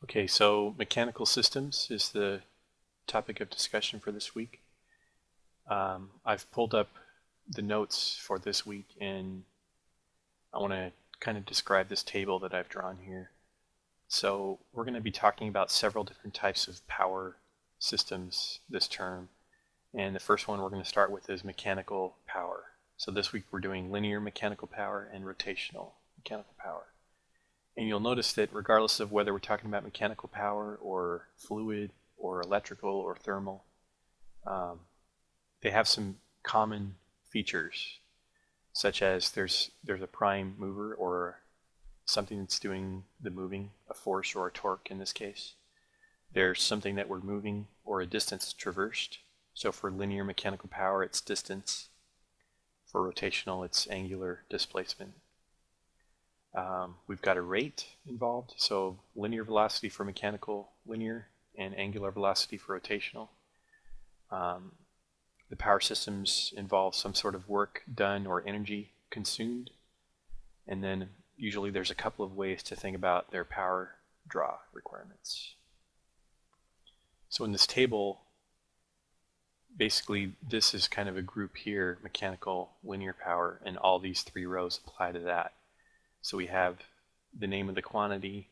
Okay, so mechanical systems is the topic of discussion for this week. I've pulled up the notes for this week and I want to kind of describe this table that I've drawn here. So we're going to be talking about several different types of power systems this term. And the first one we're going to start with is mechanical power. So this week we're doing linear mechanical power and rotational mechanical power. And you'll notice that regardless of whether we're talking about mechanical power or fluid or electrical or thermal, they have some common features, such as there's a prime mover or something that's doing the moving, a force or a torque in this case. There's something that we're moving or a distance traversed. So for linear mechanical power, it's distance. For rotational, it's angular displacement. We've got a rate involved, so linear velocity for mechanical linear and angular velocity for rotational. The power systems involve some sort of work done or energy consumed, and then usually there's a couple of ways to think about their power draw requirements. So in this table, basically this is kind of a group here, mechanical linear power, and all these three rows apply to that. So we have the name of the quantity,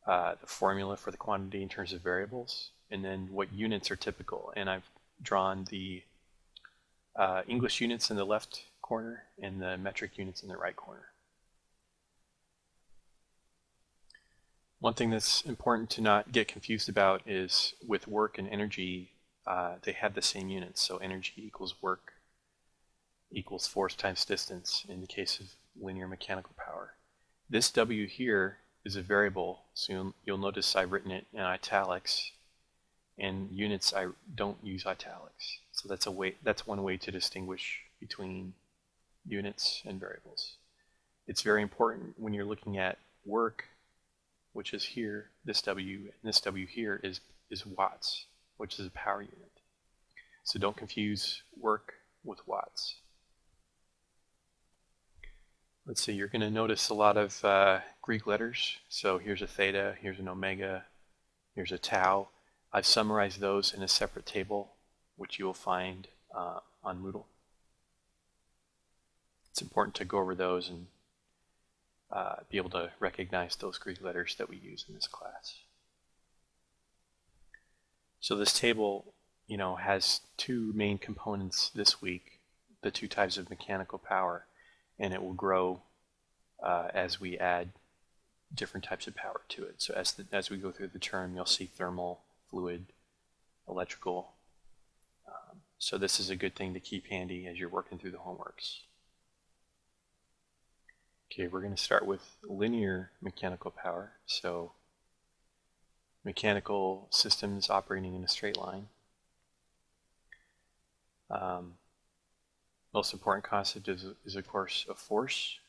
the formula for the quantity in terms of variables, and then what units are typical. And I've drawn the English units in the left corner and the metric units in the right corner. One thing that's important to not get confused about is with work and energy, they have the same units. So energy equals work equals force times distance in the case of linear mechanical power. This W here is a variable, so you'll notice I've written it in italics, and units I don't use italics. So that's one way to distinguish between units and variables. It's very important when you're looking at work, which is here, this W, and this W here is watts, which is a power unit. So don't confuse work with watts. Let's see, you're going to notice a lot of Greek letters. So here's a theta, here's an omega, here's a tau. I've summarized those in a separate table, which you will find on Moodle. It's important to go over those and be able to recognize those Greek letters that we use in this class. So this table, has two main components this week, the two types of mechanical power, and it will grow as we add different types of power to it. So as we go through the term, you'll see thermal, fluid, electrical. So this is a good thing to keep handy as you're working through the homeworks. Okay, we're going to start with linear mechanical power. So mechanical systems operating in a straight line. Most important concept is of course a force,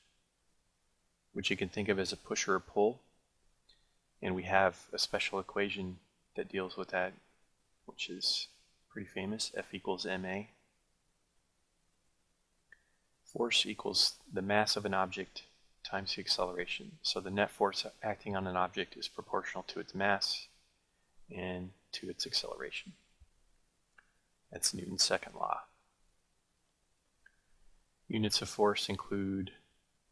which you can think of as a push or a pull. And we have a special equation that deals with that, which is pretty famous, F equals ma. Force equals the mass of an object times the acceleration. So the net force acting on an object is proportional to its mass and to its acceleration. That's Newton's second law. Units of force include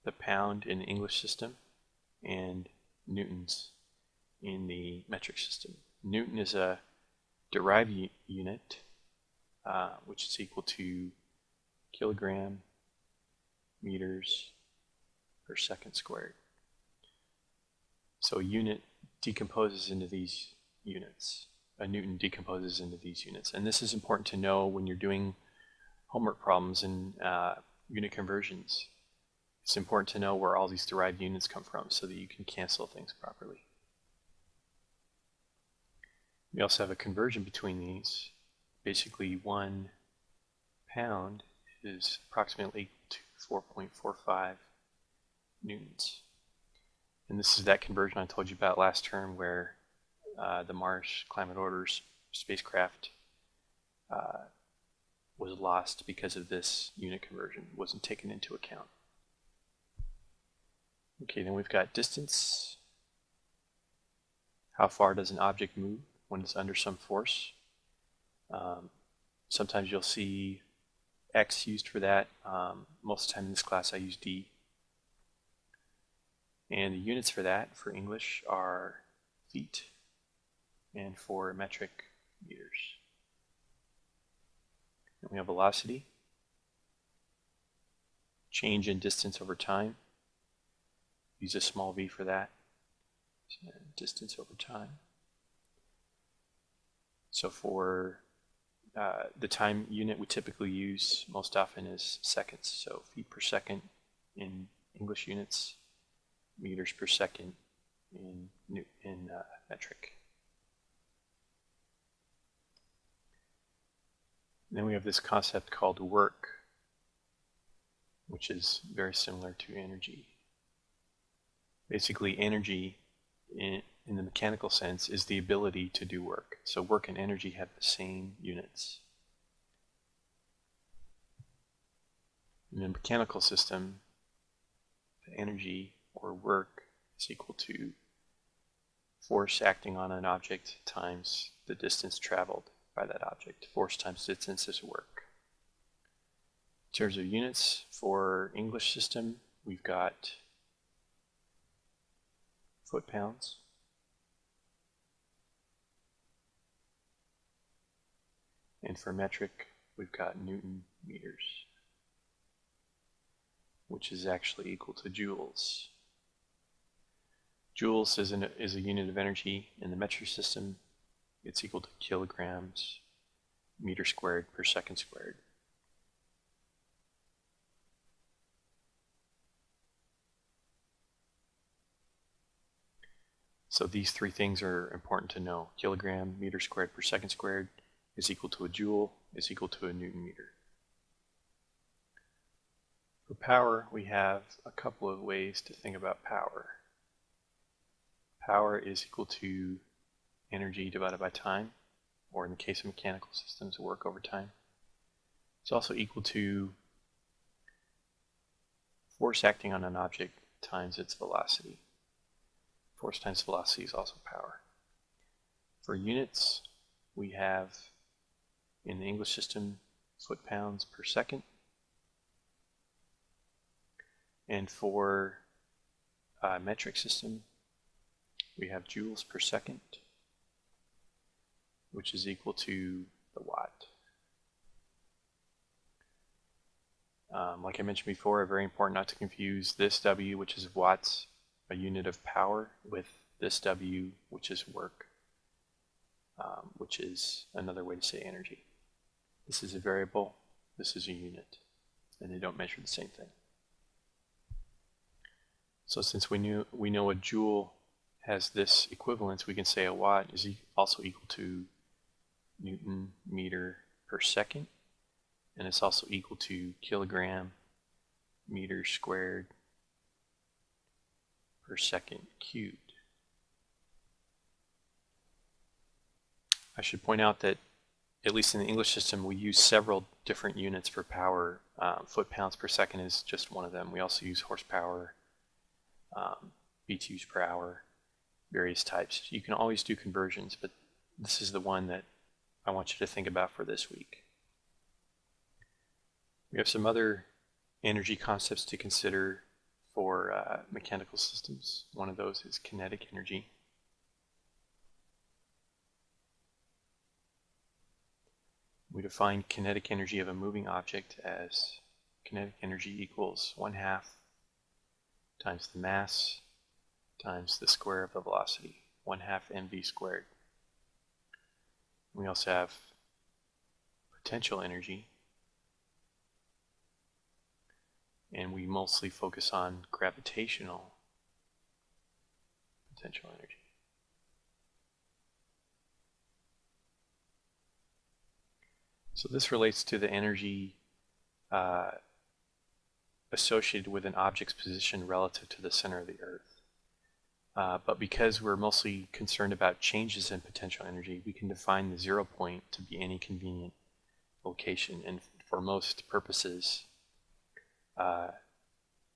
the pound in the English system and newtons in the metric system. Newton is a derived unit, which is equal to kilogram meters per second squared. So a unit decomposes into these units. A newton decomposes into these units. And this is important to know when you're doing homework problems and unit conversions. It's important to know where all these derived units come from so that you can cancel things properly. We also have a conversion between these. Basically, 1 pound is approximately 4.45 newtons. And this is that conversion I told you about last term where the Mars Climate Orbiter spacecraft was lost because of this unit conversion. It wasn't taken into account. Okay, then we've got distance. how far does an object move when it's under some force. Sometimes you'll see X used for that. Most of the time in this class I use D. And the units for that, for English, are feet, and for metric, meters. And we have velocity, change in distance over time. Use a small v for that. So distance over time. So for the time unit we typically use most often is seconds. So feet per second in English units, meters per second in metric. Then we have this concept called work, which is very similar to energy. Basically, energy in the mechanical sense is the ability to do work. So work and energy have the same units. In a mechanical system, the energy or work is equal to force acting on an object times the distance traveled by that object. Force times distance is work. In terms of units for English system, we've got foot-pounds, and for metric, we've got Newton meters, which is actually equal to joules. Joules is a unit of energy in the metric system. It's equal to kilograms meter squared per second squared. So these three things are important to know. Kilogram meter squared per second squared is equal to a joule, is equal to a Newton meter. For power, we have a couple of ways to think about power. Power is equal to energy divided by time, or in the case of mechanical systems, work over time. It's also equal to force acting on an object times its velocity. Force times velocity is also power. For units, we have in the English system foot-pounds per second. And for metric system, we have joules per second, which is equal to the watt. Like I mentioned before, very important not to confuse this W, which is watts, a unit of power, with this W, which is work, which is another way to say energy. This is a variable, this is a unit, and they don't measure the same thing. So since we know a joule has this equivalence, we can say a watt is also equal to Newton meter per second, and it's also equal to kilogram meter squared per second cubed. I should point out that at least in the English system, we use several different units for power. Foot-pounds per second is just one of them. We also use horsepower, BTUs per hour, various types. You can always do conversions, but this is the one that I want you to think about for this week. We have some other energy concepts to consider for mechanical systems. One of those is kinetic energy. We define kinetic energy of a moving object as kinetic energy equals 1/2 times the mass times the square of the velocity, 1/2 mv squared. We also have potential energy, and we mostly focus on gravitational potential energy. So this relates to the energy associated with an object's position relative to the center of the Earth. But because we're mostly concerned about changes in potential energy, we can define the 0 point to be any convenient location, and for most purposes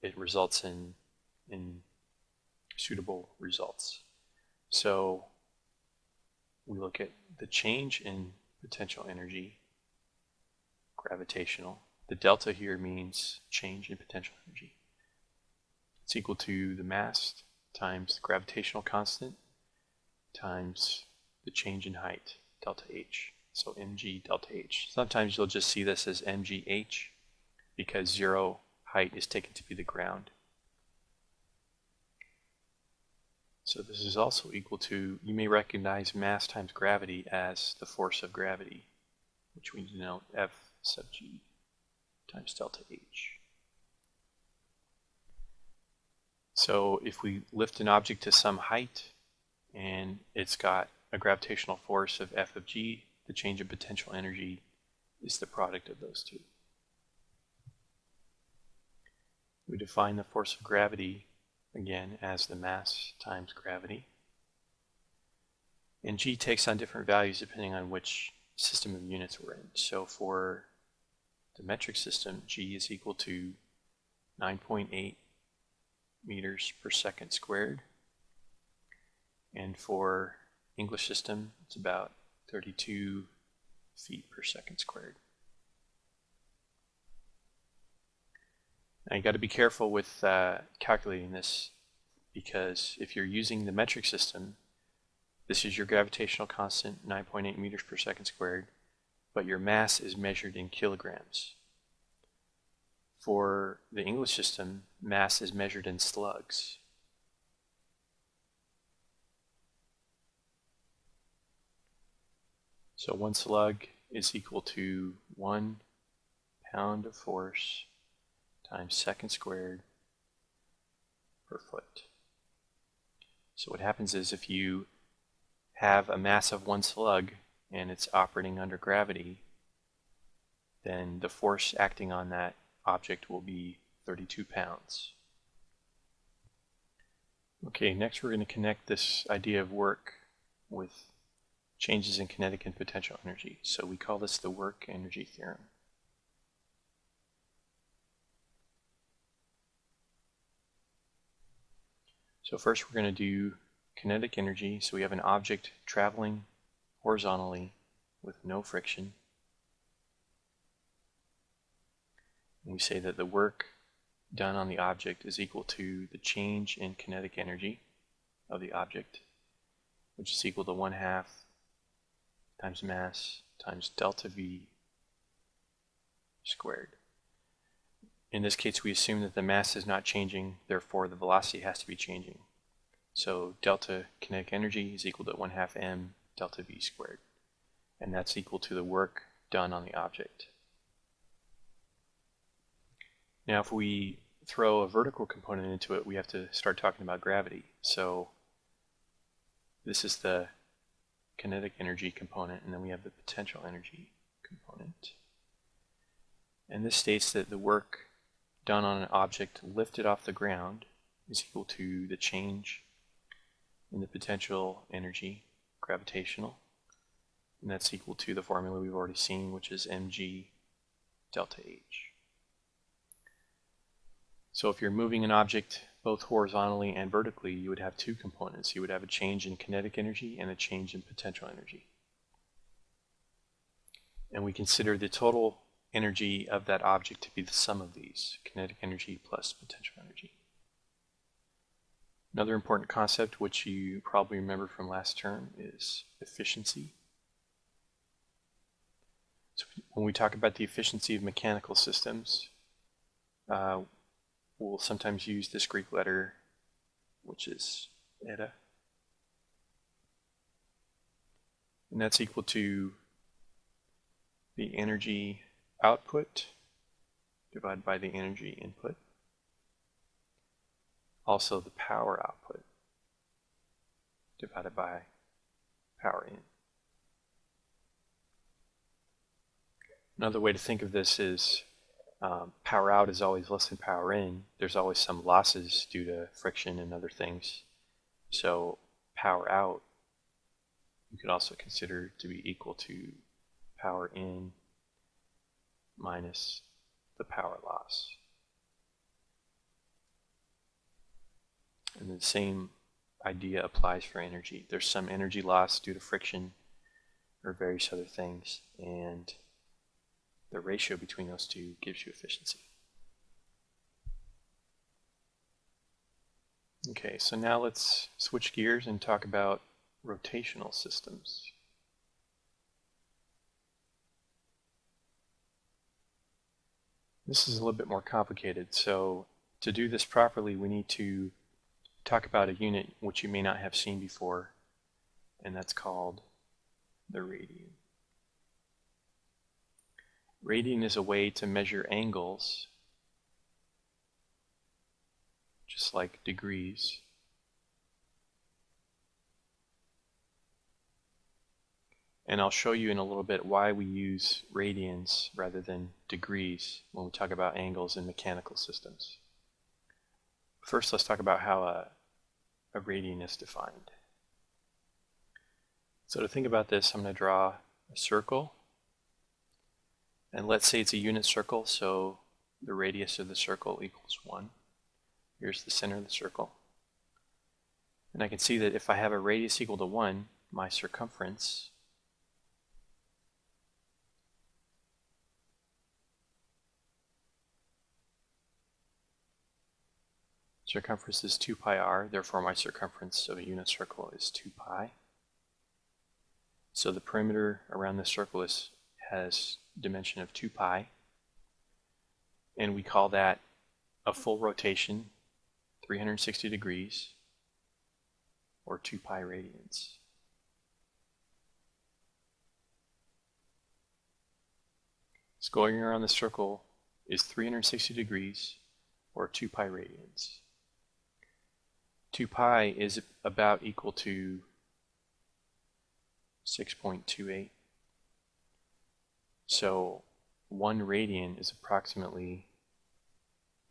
it results in suitable results. So we look at the change in potential energy, gravitational. The delta here means change in potential energy. It's equal to the mass times the gravitational constant times the change in height, delta H. So mg delta H. Sometimes you'll just see this as mgh because 0 height is taken to be the ground. So this is also equal to, you may recognize mass times gravity as the force of gravity, which we denote F sub g times delta H. So if we lift an object to some height and it's got a gravitational force of F of g, the change in potential energy is the product of those two. We define the force of gravity again as the mass times gravity. And g takes on different values depending on which system of units we're in. So for the metric system, g is equal to 9.8 meters per second squared. And for English system, it's about 32 feet per second squared. Now you got to be careful with calculating this, because if you're using the metric system, this is your gravitational constant, 9.8 meters per second squared, but your mass is measured in kilograms. For the English system, mass is measured in slugs. So one slug is equal to 1 pound of force times second squared per foot. So what happens is if you have a mass of one slug and it's operating under gravity, then the force acting on that object will be 32 pounds. Okay, next we're going to connect this idea of work with changes in kinetic and potential energy. So we call this the work energy theorem. So first we're going to do kinetic energy. So we have an object traveling horizontally with no friction. And we say that the work done on the object is equal to the change in kinetic energy of the object, which is equal to 1/2 times mass times delta V squared. In this case, we assume that the mass is not changing, therefore the velocity has to be changing. So delta kinetic energy is equal to 1/2 m delta V squared. And that's equal to the work done on the object. Now if we throw a vertical component into it, we have to start talking about gravity. So this is the kinetic energy component, and then we have the potential energy component. And this states that the work done on an object lifted off the ground is equal to the change in the potential energy, gravitational, and that's equal to the formula we've already seen, which is mg delta h. So if you're moving an object both horizontally and vertically, you would have two components. You would have a change in kinetic energy and a change in potential energy. And we consider the total energy of that object to be the sum of these, kinetic energy plus potential energy. Another important concept, which you probably remember from last term, is efficiency. So when we talk about the efficiency of mechanical systems, we'll sometimes use this Greek letter, which is eta. And that's equal to the energy output divided by the energy input. Also the power output divided by power in. Another way to think of this is power out is always less than power in. There's always some losses due to friction and other things. So power out you could also consider to be equal to power in minus the power loss. And the same idea applies for energy. There's some energy loss due to friction or various other things, and the ratio between those two gives you efficiency. Okay, so now let's switch gears and talk about rotational systems. This is a little bit more complicated, so to do this properly we need to talk about a unit which you may not have seen before, and that's called the radian. Radian is a way to measure angles, just like degrees. And I'll show you in a little bit why we use radians rather than degrees when we talk about angles in mechanical systems. First, let's talk about how a radian is defined. So to think about this, I'm going to draw a circle. And let's say it's a unit circle, so the radius of the circle equals 1. Here's the center of the circle. And I can see that if I have a radius equal to 1, my circumference is 2 pi r, therefore my circumference of a unit circle is 2 pi. So the perimeter around the circle has dimension of 2 pi, and we call that a full rotation, 360 degrees, or 2 pi radians. So going around the circle is 360 degrees, or 2 pi radians. 2 pi is about equal to 6.28. So 1 radian is approximately,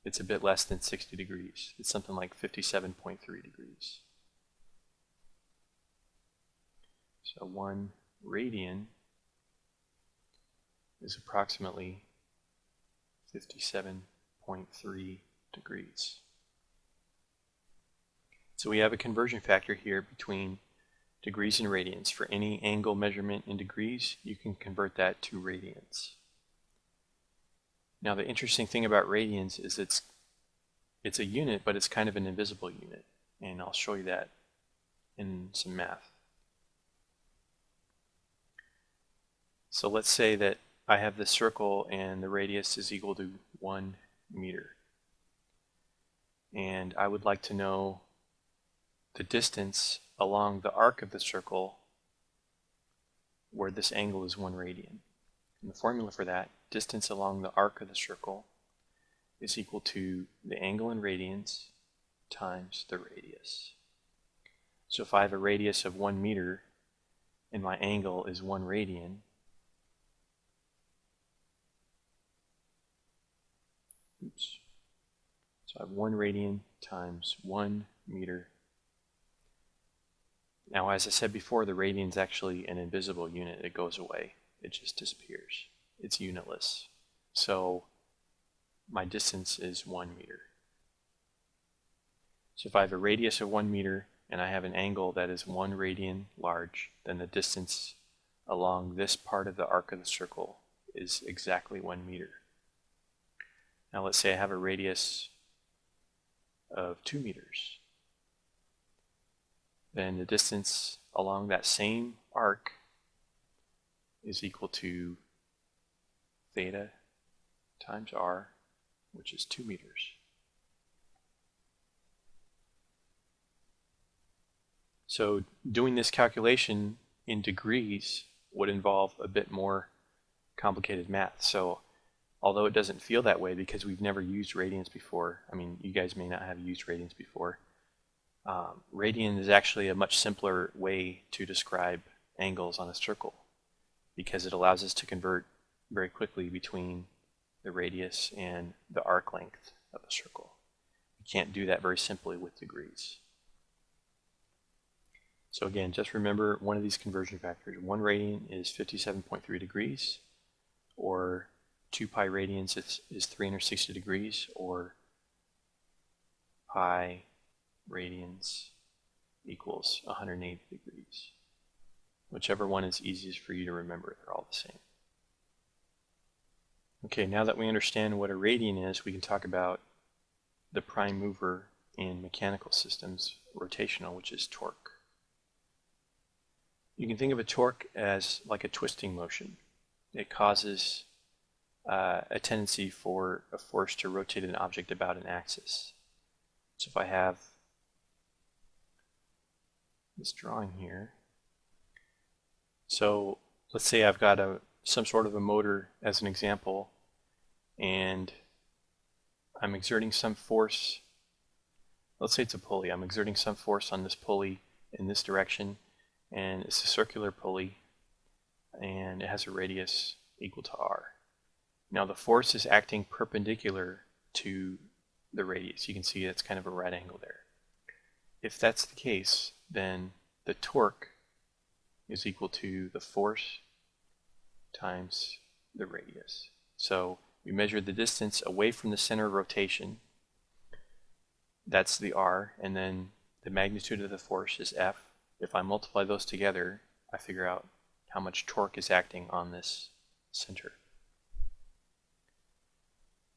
it's a bit less than 60 degrees. It's something like 57.3 degrees. So 1 radian is approximately 57.3 degrees. So we have a conversion factor here between degrees and radians. For any angle measurement in degrees, you can convert that to radians. Now the interesting thing about radians is it's a unit, but it's kind of an invisible unit, and I'll show you that in some math. So let's say that I have this circle and the radius is equal to 1 meter. And I would like to know the distance along the arc of the circle where this angle is 1 radian. And the formula for that, distance along the arc of the circle, is equal to the angle in radians times the radius. So if I have a radius of 1 meter and my angle is 1 radian, so I have 1 radian times 1 meter. Now, as I said before, the radian is actually an invisible unit. It goes away. It just disappears. It's unitless. So my distance is 1 meter. So if I have a radius of 1 meter and I have an angle that is 1 radian large, then the distance along this part of the arc of the circle is exactly 1 meter. Now let's say I have a radius of 2 meters. Then the distance along that same arc is equal to theta times r, which is 2 meters. So doing this calculation in degrees would involve a bit more complicated math. So although it doesn't feel that way because we've never used radians before, I mean, you guys may not have used radians before, radian is actually a much simpler way to describe angles on a circle because it allows us to convert very quickly between the radius and the arc length of a circle. You can't do that very simply with degrees. So again, just remember one of these conversion factors. 1 radian is 57.3 degrees, or 2 pi radians is 360 degrees, or pi radians equals 180 degrees. Whichever one is easiest for you to remember, they're all the same. Okay, now that we understand what a radian is, we can talk about the prime mover in mechanical systems, rotational, which is torque. You can think of a torque as like a twisting motion. It causes a tendency for a force to rotate an object about an axis. So if I have this drawing here, so let's say I've got some sort of a motor as an example, and I'm exerting some force. Let's say it's a pulley. I'm exerting some force on this pulley in this direction, and it's a circular pulley, and it has a radius equal to r. Now the force is acting perpendicular to the radius. You can see it's kind of a right angle there. If that's the case, then the torque is equal to the force times the radius. So we measure the distance away from the center of rotation. That's the r, and then the magnitude of the force is F. If I multiply those together, I figure out how much torque is acting on this center.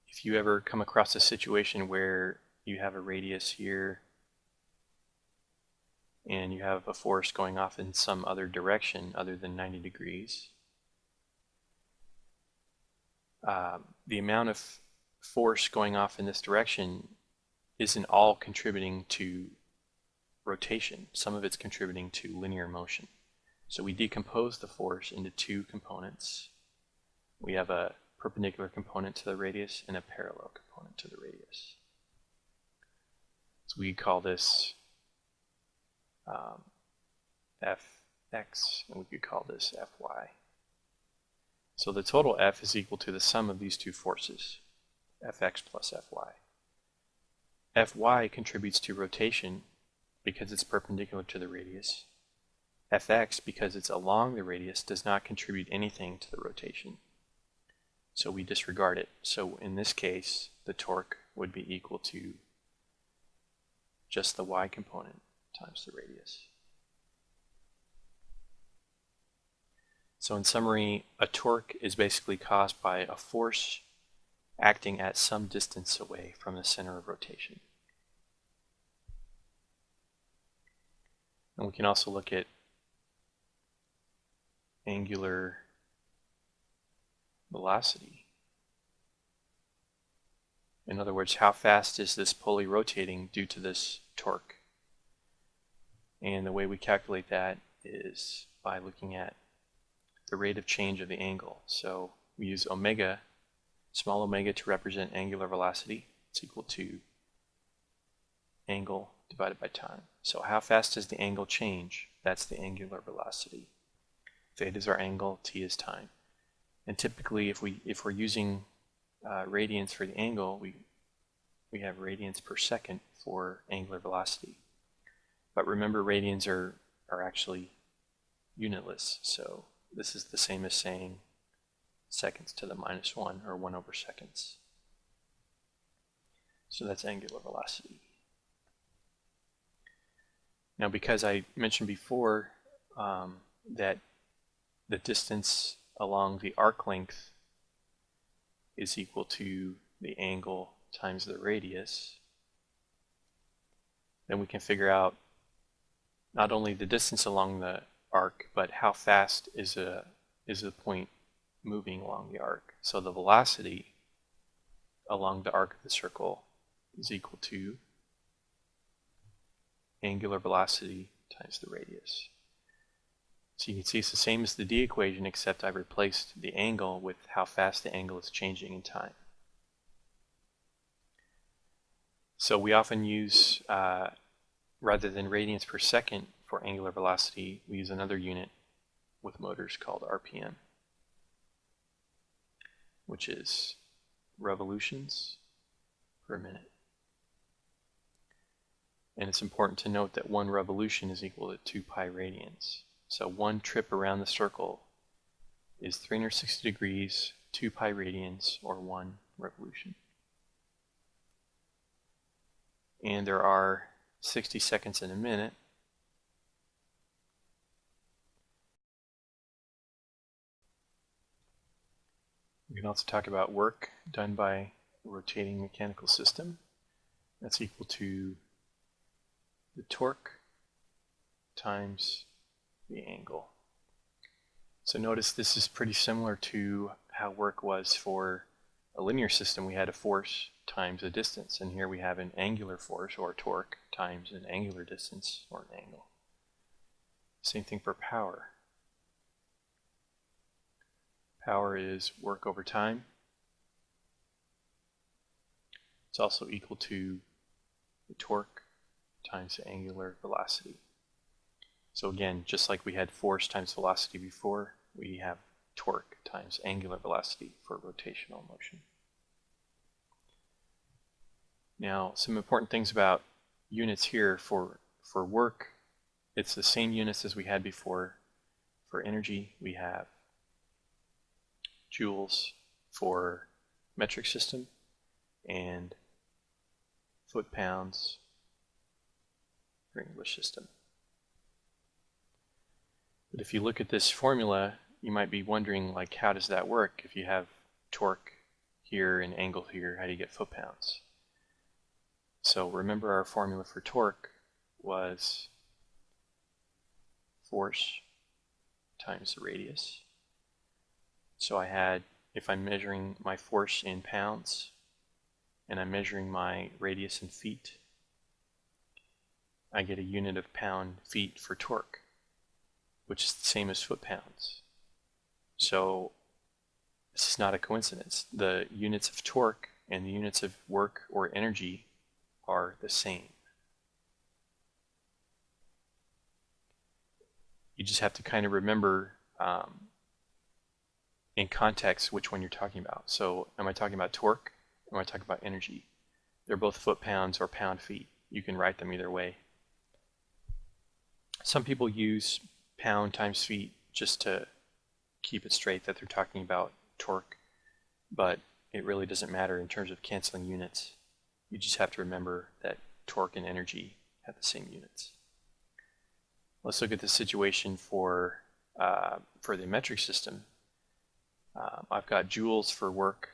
If you ever come across a situation where you have a radius here and you have a force going off in some other direction other than 90 degrees, the amount of force going off in this direction isn't all contributing to rotation. Some of it's contributing to linear motion. So we decompose the force into two components. We have a perpendicular component to the radius and a parallel component to the radius. So we call this Fx, and we could call this Fy. So the total F is equal to the sum of these two forces, Fx plus Fy. Fy contributes to rotation because it's perpendicular to the radius. Fx, because it's along the radius, does not contribute anything to the rotation. So we disregard it. So in this case, the torque would be equal to just the y component times the radius. So in summary, a torque is basically caused by a force acting at some distance away from the center of rotation. And we can also look at angular velocity. In other words, how fast is this pulley rotating due to this torque? And the way we calculate that is by looking at the rate of change of the angle. So we use omega, small omega, to represent angular velocity. It's equal to angle divided by time. So how fast does the angle change? That's the angular velocity. Theta is our angle, t is time. And typically, if we're using radians for the angle, we have radians per second for angular velocity. But remember, radians are actually unitless, so this is the same as saying seconds to the minus 1, or 1 over seconds. So that's angular velocity. Now, because I mentioned before that the distance along the arc length is equal to the angle times the radius, then we can figure out not only the distance along the arc, but how fast is the point moving along the arc. So the velocity along the arc of the circle is equal to angular velocity times the radius. So you can see it's the same as the D equation, except I've replaced the angle with how fast the angle is changing in time. So we often use, rather than radians per second for angular velocity, we use another unit with motors called RPM, which is revolutions per minute. And it's important to note that 1 revolution is equal to 2 pi radians. So 1 trip around the circle is 360 degrees, 2 pi radians, or 1 revolution. And there are 60 seconds in a minute, can also talk about work done by a rotating mechanical system. That's equal to the torque times the angle. So notice this is pretty similar to how work was for a linear system. We had a force times a distance, and here we have an angular force, or torque, times an angular distance, or an angle. Same thing for power. Power is work over time. It's also equal to the torque times the angular velocity. So again, just like we had force times velocity before, we have torque times angular velocity for rotational motion. Now, some important things about units here. For work, it's the same units as we had before. For energy, we have joules for metric system and foot-pounds for English system. But if you look at this formula, you might be wondering, like, how does that work? If you have torque here and angle here, how do you get foot-pounds? So remember, our formula for torque was force times the radius. So I had, if I'm measuring my force in pounds and I'm measuring my radius in feet, I get a unit of pound-feet for torque, which is the same as foot-pounds. So this is not a coincidence. The units of torque and the units of work or energy are the same. You just have to kind of remember in context which one you're talking about. So am I talking about torque? Am I talking about energy? They're both foot-pounds or pound-feet. You can write them either way. Some people use pound times feet just to keep it straight that they're talking about torque, but it really doesn't matter in terms of canceling units. You just have to remember that torque and energy have the same units. Let's look at the situation for the metric system. I've got joules for work,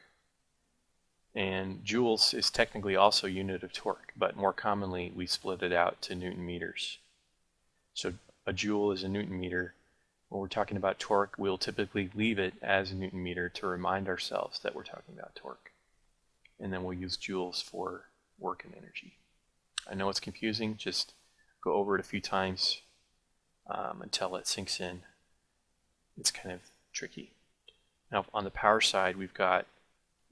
and joules is technically also a unit of torque, but more commonly we split it out to Newton meters. So a joule is a Newton meter. When we're talking about torque, we'll typically leave it as a Newton meter to remind ourselves that we're talking about torque. And then we'll use joules for work and energy. I know it's confusing, just go over it a few times until it sinks in. It's kind of tricky. Now on the power side, we've got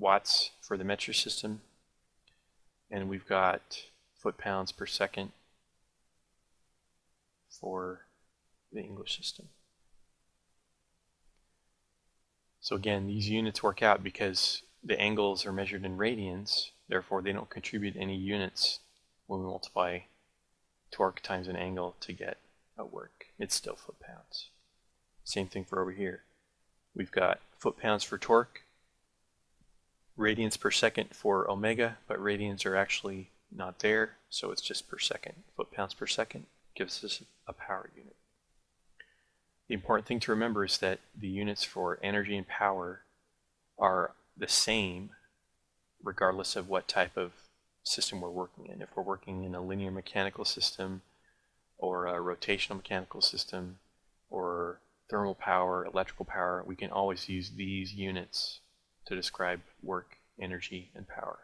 watts for the metric system, and we've got foot-pounds per second for the English system. So again, these units work out because the angles are measured in radians, therefore they don't contribute any units when we multiply torque times an angle to get a work. It's still foot-pounds. Same thing for over here. We've got foot-pounds for torque, radians per second for omega, but radians are actually not there, so it's just per second. Foot-pounds per second gives us a power unit. The important thing to remember is that the units for energy and power are the same regardless of what type of system we're working in. If we're working in a linear mechanical system or a rotational mechanical system or thermal power, electrical power, we can always use these units to describe work, energy, and power.